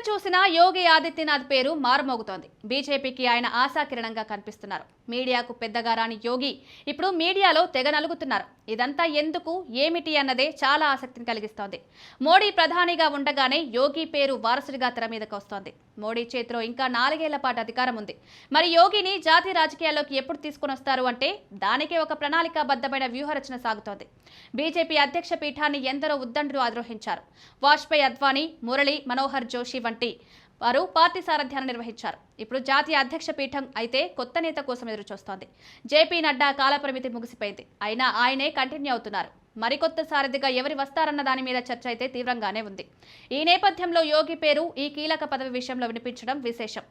చూసినా యోగి ఆదిత్యనాథ్ పేరు మారుమోగుతోంది. బీజేపీకి ఆయన ఆశాకిరణంగా కనిపిస్తున్నారు. మీడియాకు పెద్దగా రాని యోగి ఇప్పుడు మీడియాలో తెగ నలుగుతున్నారు. ఇదంతా ఎందుకు, ఏమిటి అన్నదే చాలా ఆసక్తిని కలిగిస్తోంది. మోడీ ప్రధానిగా ఉండగానే యోగి పేరు వారసుడిగా తెర మీదకు వస్తోంది. మోడీ చేతిలో ఇంకా 4 ఏళ్ల పాటు అధికారం ఉంది. మరి యోగిని జాతీయ రాజకీయాల్లోకి ఎప్పుడు తీసుకుని వస్తారు అంటే దానికే ఒక ప్రణాళికాబద్ధమైన వ్యూహరచన సాగుతోంది. బీజేపీ అధ్యక్ష పీఠాన్ని ఎందరో ఉద్దండులు అధిరోహించారు. వాజ్పేయి, అద్వానీ, మురళీ మనోహర్ జోషి వంటి వారు పార్టీ సారథ్యాన్ని నిర్వహించారు. ఇప్పుడు జాతీయ అధ్యక్ష పీఠం అయితే కొత్త నేత కోసం ఎదురుచూస్తోంది. జేపీ నడ్డా కాలపరిమితి ముగిసిపోయింది. అయినా ఆయనే కంటిన్యూ అవుతున్నారు. మరికొత్త సారథిగా ఎవరి వస్తారన్న దాని మీద చర్చ అయితే తీవ్రంగానే ఉంది. ఈ నేపథ్యంలో యోగి పేరు ఈ కీలక పదవి విషయంలో వినిపించడం విశేషం.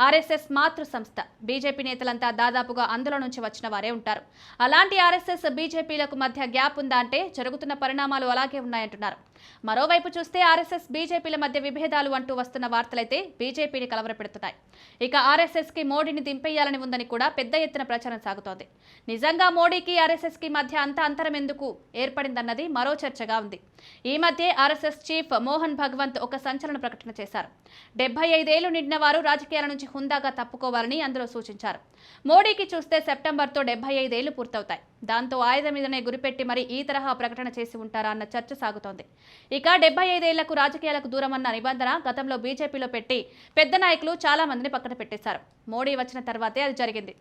ఆర్ఎస్ఎస్ మాతృ సంస్థ. బీజేపీ నేతలంతా దాదాపుగా అందులో నుంచి వచ్చిన వారే ఉంటారు. అలాంటి ఆర్ఎస్ఎస్ బీజేపీలకు మధ్య గ్యాప్ ఉందా అంటే జరుగుతున్న పరిణామాలు అలాగే ఉన్నాయంటున్నారు. మరోవైపు చూస్తే ఆర్ఎస్ఎస్ బీజేపీల మధ్య విభేదాలు అంటూ వస్తున్న వార్తలైతే బీజేపీని కలవరపెడుతున్నాయి. ఇక ఆర్ఎస్ఎస్ కి మోడీని దింపేయాలని ఉందని కూడా పెద్ద ఎత్తున ప్రచారం సాగుతోంది. నిజంగా మోడీకి ఆర్ఎస్ఎస్ కి మధ్య అంత అంతరం ఎందుకు ఏర్పడిందన్నది మరో చర్చగా ఉంది. ఈ మధ్య ఆర్ఎస్ఎస్ చీఫ్ మోహన్ భగవంత్ ఒక సంచలన ప్రకటన చేశారు. 75 ఏళ్లు నిండిన వారు రాజకీయాల నుంచి హుందాగా తప్పుకోవాలని అందులో సూచించారు. మోడీకి చూస్తే సెప్టెంబర్తో 75 ఏళ్లు పూర్తవుతాయి. దాంతో ఆయుధం మీదనే గురిపెట్టి మరి ఈ తరహా ప్రకటన చేసి ఉంటారా అన్న చర్చ సాగుతోంది. ఇక 75 ఏళ్లకు రాజకీయాలకు దూరమన్న నిబంధన గతంలో బీజేపీలో పెట్టి పెద్ద నాయకులు చాలా మందిని పక్కన పెట్టేశారు. మోడీ వచ్చిన తర్వాతే అది జరిగింది.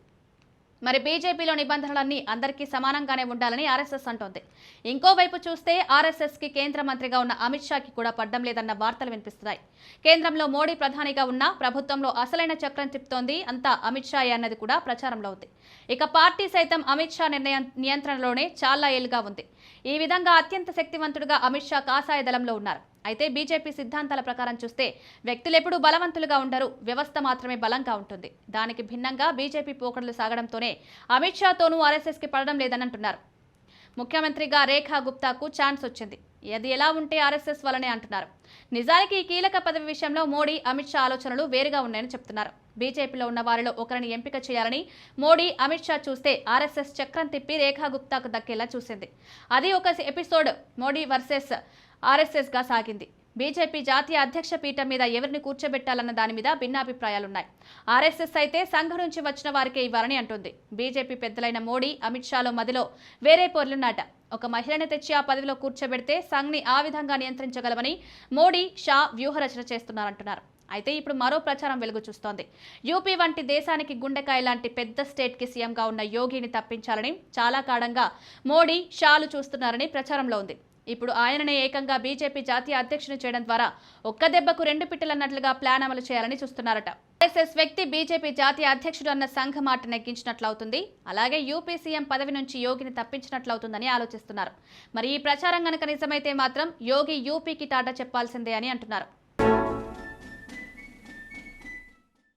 మరి బీజేపీలో నిబంధనలన్నీ అందరికీ సమానంగానే ఉండాలని ఆర్ఎస్ఎస్ అంటోంది. ఇంకోవైపు చూస్తే ఆర్ఎస్ఎస్కి కేంద్ర మంత్రిగా ఉన్న అమిత్ షాకి కూడా పడ్డం లేదన్న వార్తలు వినిపిస్తున్నాయి. కేంద్రంలో మోడీ ప్రధానిగా ఉన్నా ప్రభుత్వంలో అసలైన చక్రం తిప్పుతోంది అంతా అమిత్ షాయే అన్నది కూడా ప్రచారంలో ఉంది. ఇక పార్టీ సైతం అమిత్ షా నియంత్రణలోనే చాలా ఏళ్లుగా ఉంది. ఈ విధంగా అత్యంత శక్తివంతుడుగా అమిత్ షా కాషాయ దళంలో ఉన్నారు. అయితే బీజేపీ సిద్ధాంతాల ప్రకారం చూస్తే వ్యక్తులెప్పుడూ బలవంతులుగా ఉండరు, వ్యవస్థ మాత్రమే బలంగా ఉంటుంది. దానికి భిన్నంగా బీజేపీ పోకడలు సాగడంతోనే అమిత్ షాతోనూ ఆర్ఎస్ఎస్కి పడడం లేదని అంటున్నారు. ముఖ్యమంత్రిగా రేఖా గుప్తాకు ఛాన్స్ వచ్చింది. అది ఎలా ఉంటే ఆర్ఎస్ఎస్ వల్లనే అంటున్నారు. నిజానికి ఈ కీలక పదవి విషయంలో మోడీ, అమిత్ షా ఆలోచనలు వేరుగా ఉన్నాయని చెప్తున్నారు. బీజేపీలో ఉన్న వారిలో ఒకరిని ఎంపిక చేయాలని మోడీ, అమిత్ షా చూస్తే ఆర్ఎస్ఎస్ చక్రం తిప్పి రేఖా గుప్తాకు దక్కేలా చూసింది. అది ఒక ఎపిసోడ్ మోడీ వర్సెస్ ఆర్ఎస్ఎస్ గా సాగింది. బీజేపీ జాతీయ అధ్యక్ష పీఠం మీద ఎవరిని కూర్చోబెట్టాలన్న దాని మీద భిన్నాభిప్రాయాలున్నాయి. ఆర్ఎస్ఎస్ అయితే సంఘం నుంచి వచ్చిన వారికే ఇవ్వాలని అంటుంది. బీజేపీ పెద్దలైన మోడీ, అమిత్ షాలో మదిలో వేరే పొర్లున్నాట. ఒక మహిళని తెచ్చి ఆ పదవిలో కూర్చోబెడితే సంఘ్ని ఆ విధంగా నియంత్రించగలమని మోడీ, షా వ్యూహరచన చేస్తున్నారంటున్నారు. అయితే ఇప్పుడు మరో ప్రచారం వెలుగు చూస్తోంది. యూపీ వంటి దేశానికి గుండెకాయ లాంటి పెద్ద స్టేట్కి సీఎంగా ఉన్న యోగిని తప్పించాలని చాలా కాలంగా మోడీ, షాలు చూస్తున్నారని ప్రచారంలో ఉంది. ఇప్పుడు ఆయననే ఏకంగా బీజేపీ జాతీయ అధ్యక్షుని చేయడం ద్వారా ఒక్క దెబ్బకు 2 పిట్టలన్నట్లుగా ప్లాన్ అమలు చేయాలని చూస్తున్నారట. ఆర్ఎస్ఎస్ వ్యక్తి బీజేపీ జాతీయ అధ్యక్షుడు అన్న సంఘ మాట నెగ్గించినట్లవుతుంది. అలాగే యూపీ సీఎం పదవి నుంచి యోగిని తప్పించినట్లవుతుందని ఆలోచిస్తున్నారు. మరి ఈ ప్రచారం కనుక నిజమైతే మాత్రం యోగి యూపీకి టాటా చెప్పాల్సిందే అని అంటున్నారు.